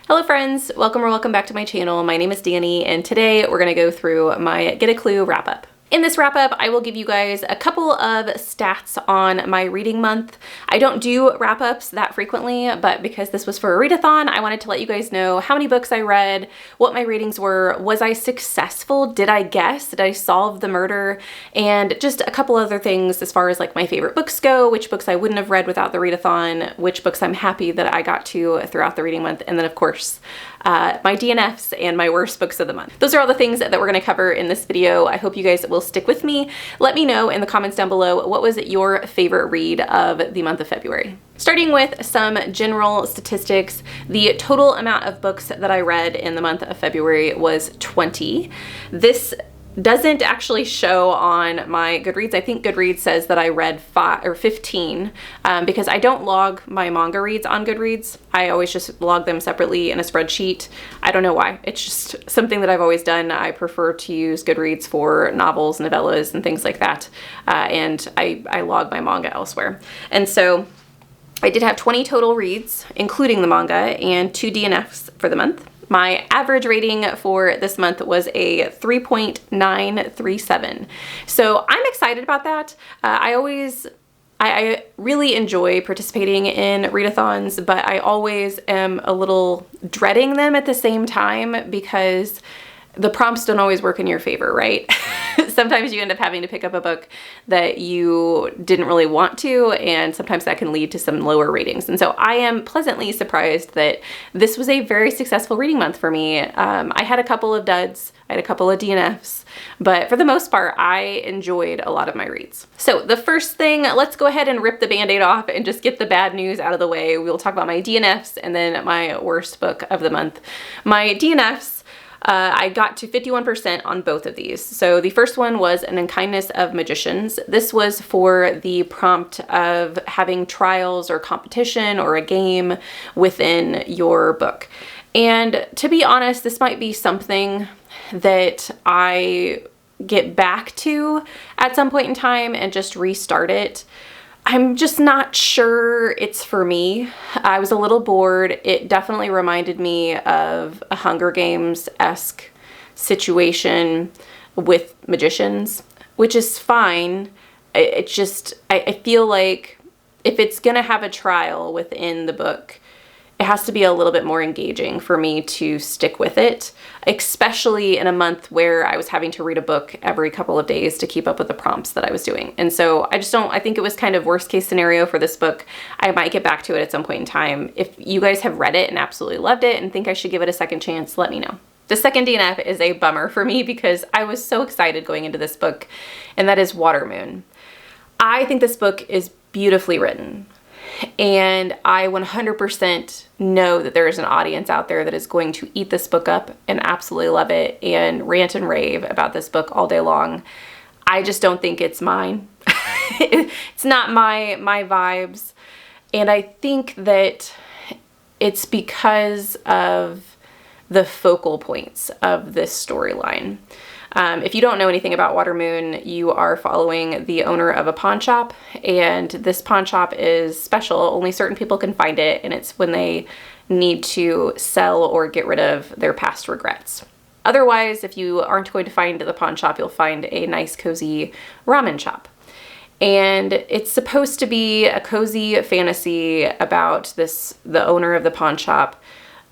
Hello friends, welcome or welcome back to my channel. My name is Danny and today we're going to go through my Get a Clue wrap up. In this wrap up, I will give you guys a couple of stats on my reading month. I don't do wrap ups that frequently, but because this was for a readathon, I wanted to let you guys know how many books I read, what my ratings were, was I successful, did I guess, did I solve the murder, and just a couple other things as far as like my favorite books go, which books I wouldn't have read without the readathon, which books I'm happy that I got to throughout the reading month, and then of course, my DNFs and my worst books of the month. Those are all the things that we're going to cover in this video. I hope you guys will stick with me. Let me know in the comments down below what was your favorite read of the month of February. Starting with some general statistics, the total amount of books that I read in the month of February was 20. This doesn't actually show on my Goodreads. I think Goodreads says that I read 15 because I don't log my manga reads on Goodreads. I always just log them separately in a spreadsheet. I don't know why. It's just something that I've always done. I prefer to use Goodreads for novels, novellas, and things like that. And I log my manga elsewhere. And so I did have 20 total reads, including the manga, and 2 DNFs for the month. My average rating for this month was a 3.937. So I'm excited about that. I really enjoy participating in readathons, but I always am a little dreading them at the same time because the prompts don't always work in your favor, right? Sometimes you end up having to pick up a book that you didn't really want to, and sometimes that can lead to some lower ratings. And so I am pleasantly surprised that this was a very successful reading month for me. I had a couple of duds, I had a couple of DNFs, but for the most part, I enjoyed a lot of my reads. So the first thing, let's go ahead and rip the Band-Aid off and just get the bad news out of the way. We'll talk about my DNFs and then my worst book of the month. My DNFs, I got to 51% on both of these. So the first one was An Unkindness of Magicians. This was for the prompt of having trials or competition or a game within your book. And to be honest, this might be something that I get back to at some point in time and just restart it. I'm just not sure it's for me. I was a little bored. It definitely reminded me of a Hunger Games-esque situation with magicians, which is fine. It just, I feel like if it's gonna have a trial within the book, it has to be a little bit more engaging for me to stick with it, especially in a month where I was having to read a book every couple of days to keep up with the prompts that I was doing. And so I think it was kind of worst case scenario for this book. I might get back to it at some point in time. If you guys have read it and absolutely loved it and think I should give it a second chance, let me know. The second DNF is a bummer for me because I was so excited going into this book, and that is Watermoon. I think this book is beautifully written. And I 100% know that there is an audience out there that is going to eat this book up and absolutely love it and rant and rave about this book all day long. I just don't think it's mine. It's not my vibes. And I think that it's because of the focal points of this storyline. If you don't know anything about Watermoon, you are following the owner of a pawn shop, and this pawn shop is special. Only certain people can find it, and it's when they need to sell or get rid of their past regrets. Otherwise, if you aren't going to find the pawn shop, you'll find a nice, cozy ramen shop. And it's supposed to be a cozy fantasy about the owner of the pawn shop,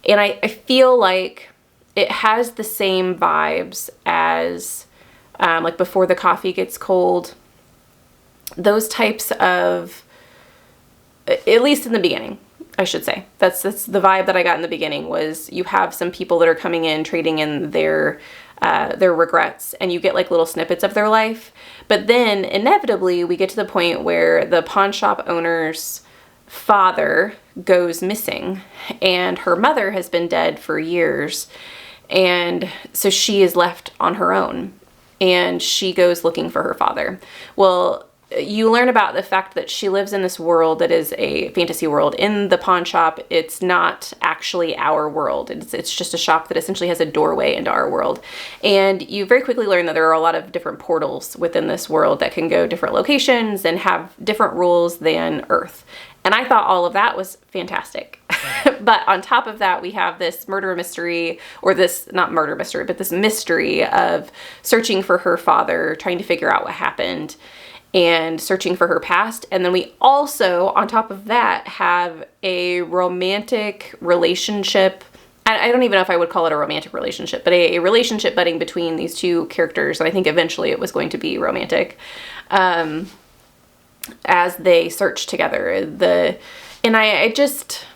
and I feel like it has the same vibes as like Before the Coffee Gets Cold. Those types of, at least in the beginning, I should say. That's the vibe that I got in the beginning, was you have some people that are coming in, trading in their regrets, and you get like little snippets of their life. But then inevitably we get to the point where the pawn shop owner's father goes missing, and her mother has been dead for years. And so she is left on her own, and she goes looking for her father. Well, you learn about the fact that she lives in this world that is a fantasy world. In the pawn shop, it's not actually our world. It's just a shop that essentially has a doorway into our world. And you very quickly learn that there are a lot of different portals within this world that can go different locations and have different rules than Earth. And I thought all of that was fantastic. But on top of that, we have this murder mystery, or this, not murder mystery, but this mystery of searching for her father, trying to figure out what happened, and searching for her past. And then we also, on top of that, have a romantic relationship. I don't even know if I would call it a romantic relationship, but a relationship budding between these two characters. And I think eventually it was going to be romantic, as they search together. And I just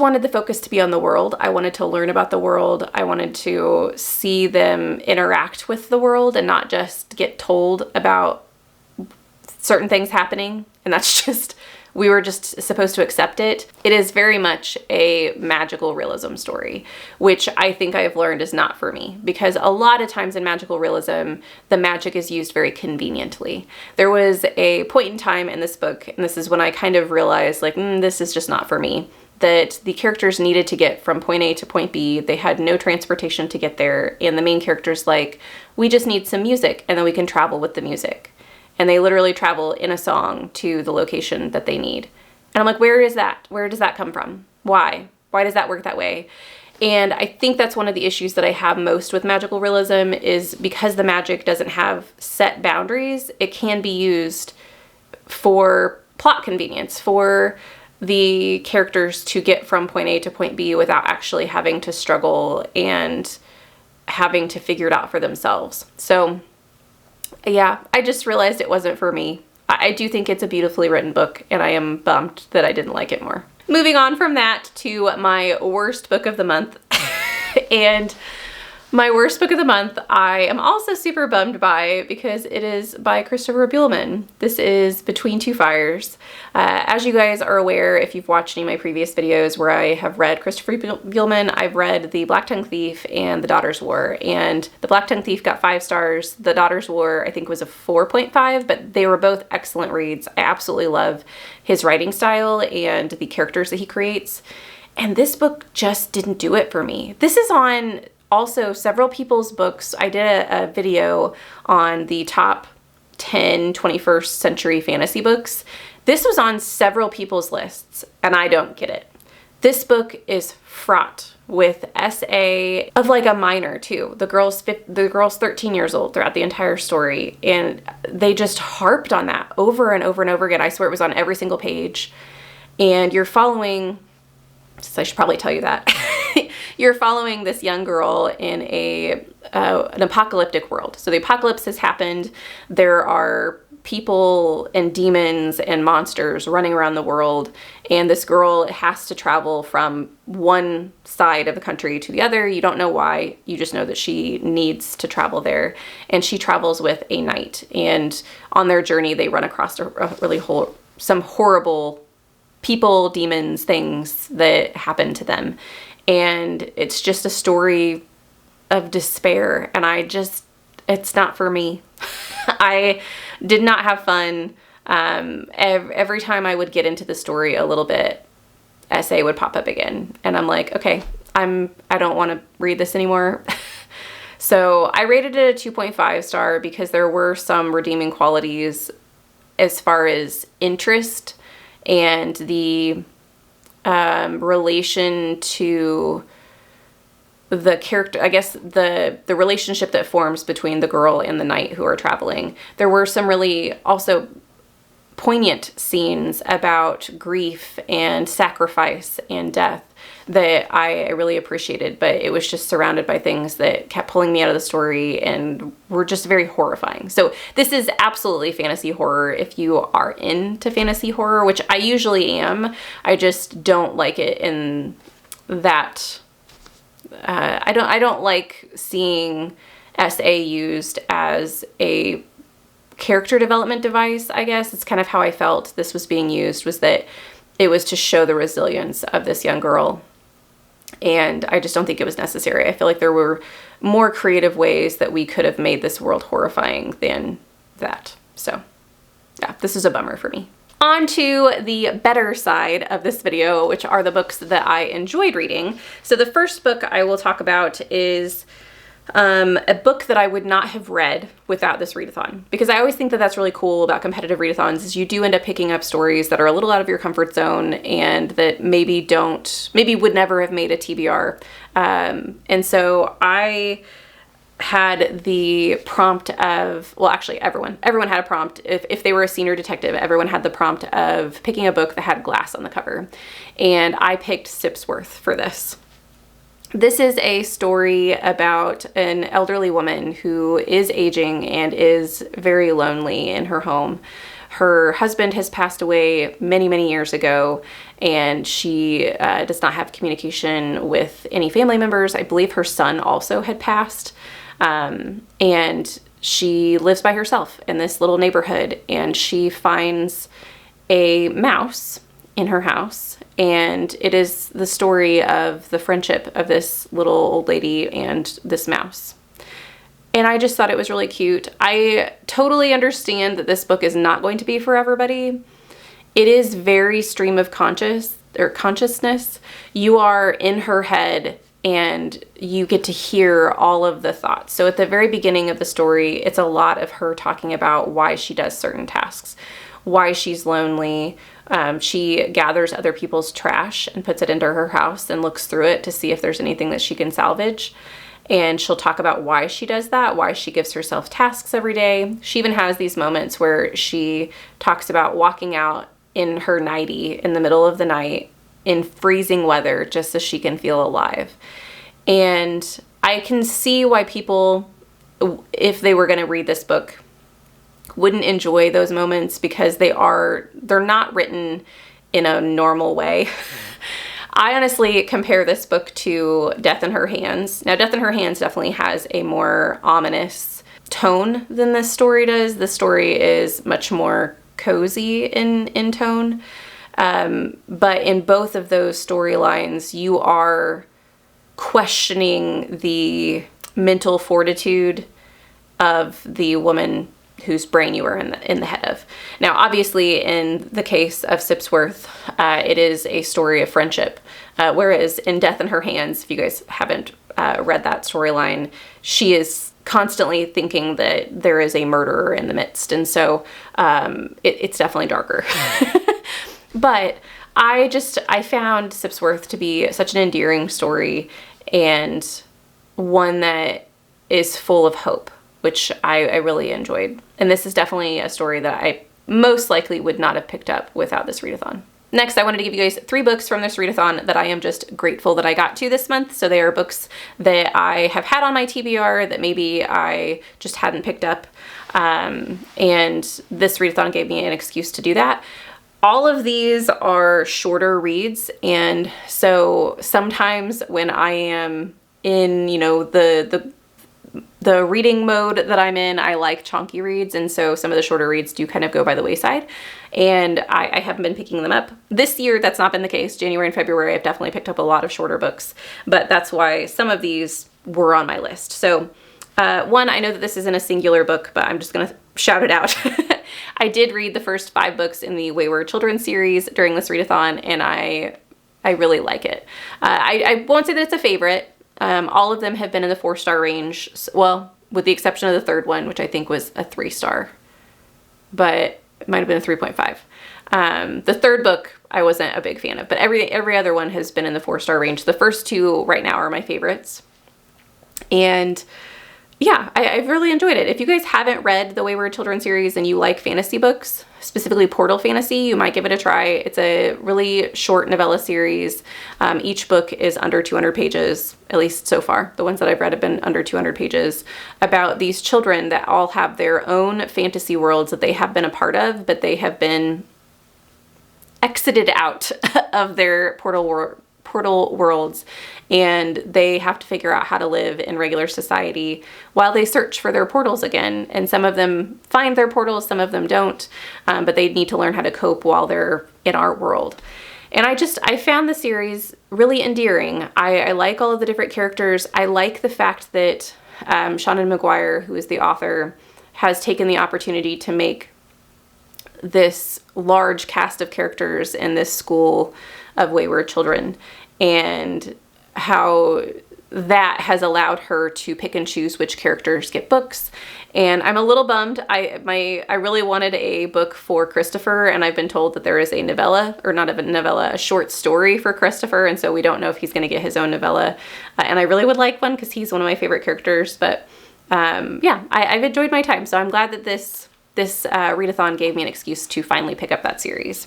wanted the focus to be on the world. I wanted to learn about the world. I wanted to see them interact with the world and not just get told about certain things happening. And that's just, we were just supposed to accept it. It is very much a magical realism story, which I think I have learned is not for me, because a lot of times in magical realism, the magic is used very conveniently. There was a point in time in this book, and this is when I kind of realized, like, this is just not for me, that the characters needed to get from point A to point B. They had no transportation to get there. And the main character's like, we just need some music and then we can travel with the music. And they literally travel in a song to the location that they need. And I'm like, where is that? Where does that come from? Why? Why does that work that way? And I think that's one of the issues that I have most with magical realism, is because the magic doesn't have set boundaries, it can be used for plot convenience, for the characters to get from point A to point B without actually having to struggle and having to figure it out for themselves. So yeah, I just realized it wasn't for me. I do think it's a beautifully written book, and I am bummed that I didn't like it more. Moving on from that to my worst book of the month. And my worst book of the month, I am also super bummed by, because it is by Christopher Buehlman. This is Between Two Fires. As you guys are aware, if you've watched any of my previous videos where I have read Christopher Buehlman, I've read The Black-Tongued Thief and The Daughter's War. And The Black-Tongued Thief got 5 stars. The Daughter's War, I think, was a 4.5, but they were both excellent reads. I absolutely love his writing style and the characters that he creates. And this book just didn't do it for me. This is on also several people's books. I did a video on the top 10 21st century fantasy books. This was on several people's lists, and I don't get it. This book is fraught with SA of like a minor too. The girl's 13 years old throughout the entire story, and they just harped on that over and over and over again. I swear it was on every single page. And you're following, so I should probably tell you that. You're following this young girl in an apocalyptic world. So the apocalypse has happened. There are people and demons and monsters running around the world, and this girl has to travel from one side of the country to the other. You don't know why. You just know that she needs to travel there, and she travels with a knight. And on their journey, they run across some horrible people, demons, things that happen to them. And it's just a story of despair. And it's not for me. I did not have fun. Every time I would get into the story a little bit, SA would pop up again. And I'm like, okay, I don't want to read this anymore. So I rated it a 2.5 star because there were some redeeming qualities as far as interest and the relation to the character, I guess the relationship that forms between the girl and the knight who are traveling. There were some really also poignant scenes about grief and sacrifice and death that I really appreciated, but it was just surrounded by things that kept pulling me out of the story and were just very horrifying. So this is absolutely fantasy horror if you are into fantasy horror, which I usually am. I just don't like it in that I don't like seeing SA used as a character development device, I guess. It's kind of how I felt this was being used, was that it was to show the resilience of this young girl. And I just don't think it was necessary. I feel like there were more creative ways that we could have made this world horrifying than that. So yeah, this is a bummer for me. On to the better side of this video, which are the books that I enjoyed reading. So the first book I will talk about is A book that I would not have read without this readathon, because I always think that that's really cool about competitive readathons is you do end up picking up stories that are a little out of your comfort zone and that maybe would never have made a TBR. And so I had the prompt of, well, actually everyone had a prompt. If they were a senior detective, everyone had the prompt of picking a book that had glass on the cover. And I picked Sipsworth for this. This is a story about an elderly woman who is aging and is very lonely in her home. Her husband has passed away many, many years ago, and she does not have communication with any family members. I believe her son also had passed, and she lives by herself in this little neighborhood, and she finds a mouse in her house, and it is the story of the friendship of this little old lady and this mouse. And I just thought it was really cute. I totally understand that this book is not going to be for everybody. It is very stream of consciousness. You are in her head and you get to hear all of the thoughts. So at the very beginning of the story, it's a lot of her talking about why she does certain tasks, why she's lonely. She gathers other people's trash and puts it into her house and looks through it to see if there's anything that she can salvage. And she'll talk about why she does that, why she gives herself tasks every day. She even has these moments where she talks about walking out in her nightie in the middle of the night in freezing weather just so she can feel alive. And I can see why people, if they were going to read this book, wouldn't enjoy those moments because they're not written in a normal way. I honestly compare this book to Death in Her Hands. Now, Death in Her Hands definitely has a more ominous tone than this story does. The story is much more cozy in tone. But in both of those storylines, you are questioning the mental fortitude of the woman whose brain you are in the head of. Now, obviously, in the case of Sipsworth, it is a story of friendship, whereas in Death in Her Hands, if you guys haven't read that storyline, she is constantly thinking that there is a murderer in the midst, and so it's definitely darker. But I found Sipsworth to be such an endearing story and one that is full of hope, which I really enjoyed. And this is definitely a story that I most likely would not have picked up without this readathon. Next, I wanted to give you guys 3 books from this readathon that I am just grateful that I got to this month. So they are books that I have had on my TBR that maybe I just hadn't picked up. And this readathon gave me an excuse to do that. All of these are shorter reads. And so sometimes when I am in, the reading mode that I'm in, I like chunky reads, and so some of the shorter reads do kind of go by the wayside, and I haven't been picking them up. This year, that's not been the case. January and February, I've definitely picked up a lot of shorter books, but that's why some of these were on my list. So one, I know that this isn't a singular book, but I'm just going to shout it out. I did read the first 5 books in the Wayward Children series during this readathon, and I really like it. I won't say that it's a favorite. All of them have been in the 4-star range. Well, with the exception of the third one, which I think was a 3-star, but it might have been a 3.5. The third book I wasn't a big fan of, but every other one has been in the 4-star range. The first 2 right now are my favorites. And yeah, I've really enjoyed it. If you guys haven't read the Wayward Children series and you like fantasy books, specifically portal fantasy, you might give it a try. It's a really short novella series. Each book is under 200 pages, at least so far. The ones that I've read have been under 200 pages, about these children that all have their own fantasy worlds that they have been a part of, but they have been exited out of their portal worlds, and they have to figure out how to live in regular society while they search for their portals again. And some of them find their portals, some of them don't, but they need to learn how to cope while they're in our world. And I found the series really endearing. I like all of the different characters. I like the fact that Shannon McGuire, who is the author, has taken the opportunity to make this large cast of characters in this school of wayward children, and how that has allowed her to pick and choose which characters get books. And I'm a little bummed. I really wanted a book for Christopher, and I've been told that there is a novella, or not a novella, a short story for Christopher, and so we don't know if he's going to get his own novella. And I really would like one because he's one of my favorite characters. But yeah, I've enjoyed my time, so I'm glad that this readathon gave me an excuse to finally pick up that series.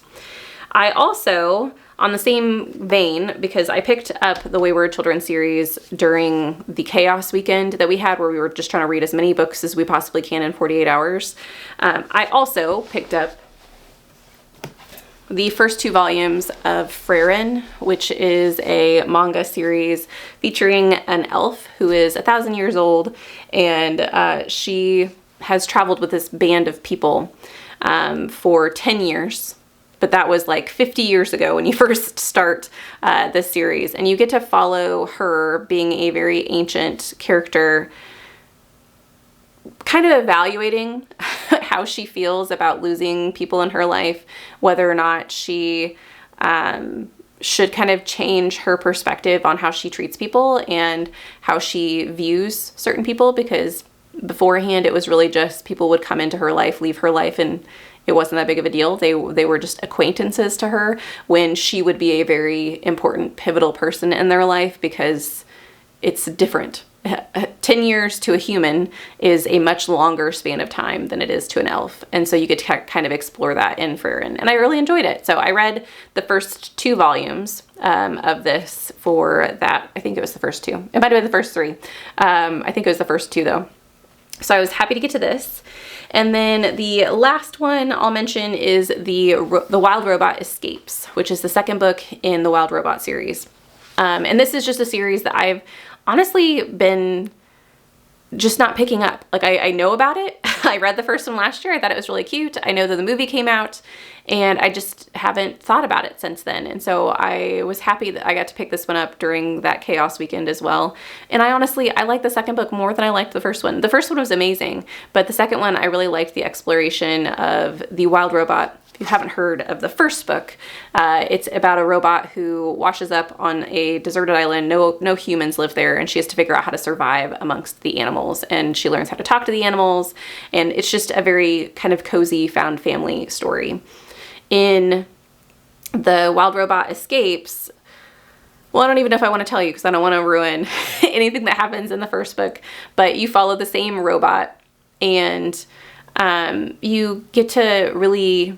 I also, on the same vein, because I picked up the Wayward Children series during the chaos weekend that we had, where we were just trying to read as many books as we possibly can in 48 hours. I also picked up the first 2 volumes of Freyrin, which is a manga series featuring an elf who is 1,000 years old, and she has traveled with this band of people for 10 years. But that was like 50 years ago when you first start this series. And you get to follow her being a very ancient character, kind of evaluating how she feels about losing people in her life, whether or not she should kind of change her perspective on how she treats people and how she views certain people, because beforehand it was really just people would come into her life, leave her life, and it wasn't that big of a deal. They were just acquaintances to her, when she would be a very important, pivotal person in their life, because it's different. 10 years to a human is a much longer span of time than it is to an elf. And so you get to kind of explore that in Freyrin. And I really enjoyed it. So I read the first 2 volumes of this for that. I think it was the first 2. It might have been the first 3. I think it was the first 2 though. So I was happy to get to this. And then the last one I'll mention is the Wild Robot Escapes, which is the second book in the Wild Robot series. And this is just a series that I've honestly been just not picking up. Like, I know about it. I read the first one last year. I thought it was really cute. I know that the movie came out, and I just haven't thought about it since then. And so I was happy that I got to pick this one up during that chaos weekend as well. And I like the second book more than I liked the first one. The first one was amazing, but the second one, I really liked the exploration of the wild robot. If you haven't heard of the first book, it's about a robot who washes up on a deserted island. No humans live there, and she has to figure out how to survive amongst the animals. And she learns how to talk to the animals, and it's just a very kind of cozy found family story. In the Wild Robot Escapes, well, I don't even know if I want to tell you because I don't want to ruin anything that happens in the first book, but you follow the same robot, and you get to really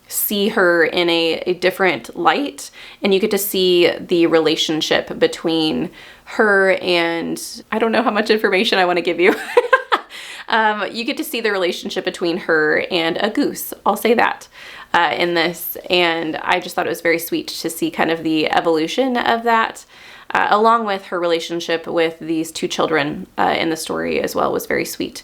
see her in a different light, and you get to see the relationship between her and, I don't know how much information I want to give you. You get to see the relationship between her and a goose. I'll say that in this. And I just thought it was very sweet to see kind of the evolution of that, along with her relationship with these 2 children in the story as well was very sweet.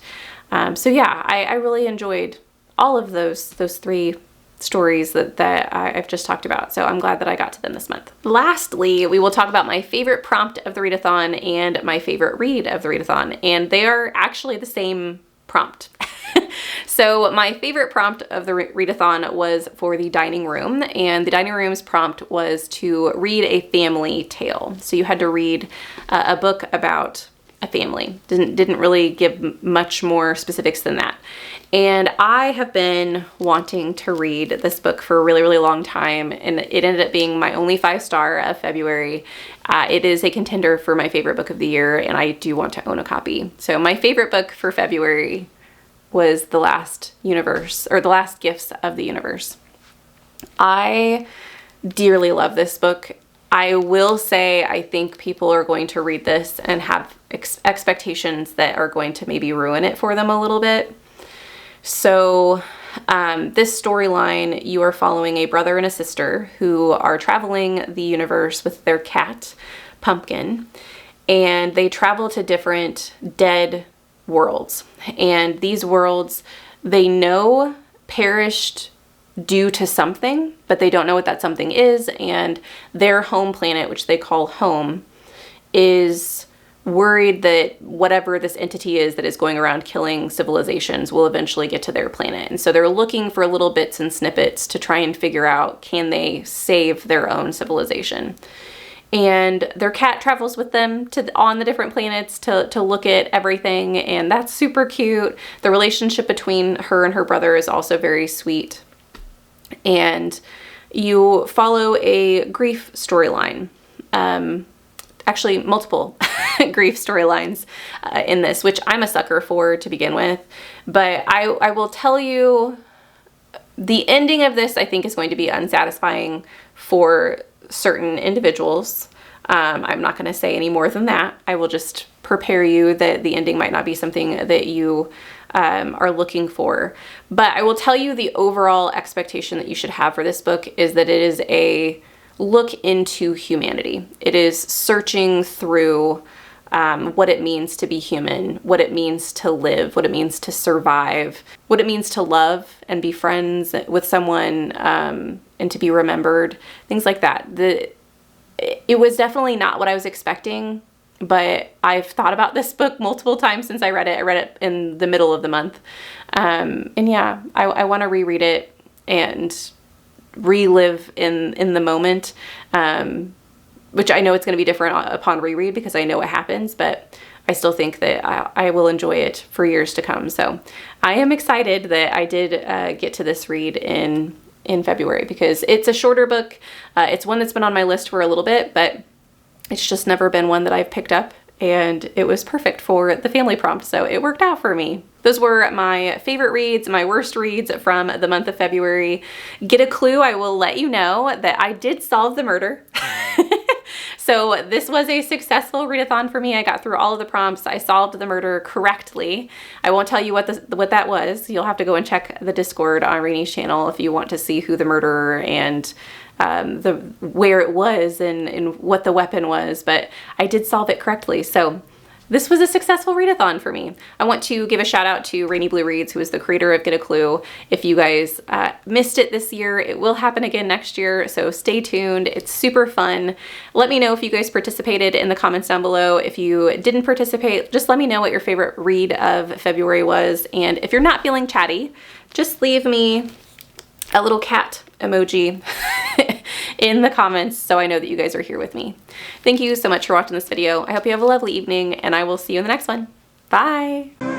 So yeah, I really enjoyed all of those 3 stories that I've just talked about. So I'm glad that I got to them this month. Lastly, we will talk about my favorite prompt of the readathon and my favorite read of the readathon, and they are actually the same prompt. So my favorite prompt of the readathon was for the dining room, and the dining room's prompt was to read a family tale. So you had to read a book about a family. Didn't really give much more specifics than that. And I have been wanting to read this book for a really, really long time, and it ended up being my only 5-star of February. It is a contender for my favorite book of the year, and I do want to own a copy. So my favorite book for February was The Last Universe, or The Last Gifts of the Universe. I dearly love this book. I will say I think people are going to read this and have expectations that are going to maybe ruin it for them a little bit. So this storyline, you are following a brother and a sister who are traveling the universe with their cat, Pumpkin, and they travel to different dead worlds. And these worlds, they know perished due to something, but they don't know what that something is, and their home planet, which they call home, is worried that whatever this entity is that is going around killing civilizations will eventually get to their planet. And so they're looking for little bits and snippets to try and figure out, can they save their own civilization? and their cat travels with them on the different planets to look at everything, and that's super cute. The relationship between her and her brother is also very sweet. And you follow a grief storyline. Actually, multiple grief storylines in this, which I'm a sucker for to begin with. But I will tell you, the ending of this, I think, is going to be unsatisfying for certain individuals. I'm not going to say any more than that. I will just prepare you that the ending might not be something that you are looking for. But I will tell you the overall expectation that you should have for this book is that it is a look into humanity. It is searching through what it means to be human, what it means to live, what it means to survive, what it means to love and be friends with someone, and to be remembered, things like that. It was definitely not what I was expecting, but I've thought about this book multiple times since I read it. I read it in the middle of the month. And yeah, I want to reread it and relive in the moment, which I know it's going to be different upon reread because I know what happens, but I still think that I will enjoy it for years to come. So I am excited that I did get to this read in February, because it's a shorter book. It's one that's been on my list for a little bit, but it's just never been one that I've picked up, and it was perfect for the family prompt, so it worked out for me. Those were my favorite reads, my worst reads from the month of February. Get a clue, I will let you know that I did solve the murder. So this was a successful readathon for me. I got through all of the prompts. I solved the murder correctly. I won't tell you what that was. You'll have to go and check the Discord on Rainie's channel if you want to see who the murderer and where it was and what the weapon was, but I did solve it correctly. So this was a successful readathon for me. I want to give a shout out to Rainy Blue Reads, who is the creator of Get a Clue. If you guys missed it this year, it will happen again next year, so stay tuned. It's super fun. Let me know if you guys participated in the comments down below. If you didn't participate, just let me know what your favorite read of February was. And if you're not feeling chatty, just leave me a little cat emoji in the comments so I know that you guys are here with me. Thank you so much for watching this video. I hope you have a lovely evening, and I will see you in the next one. Bye!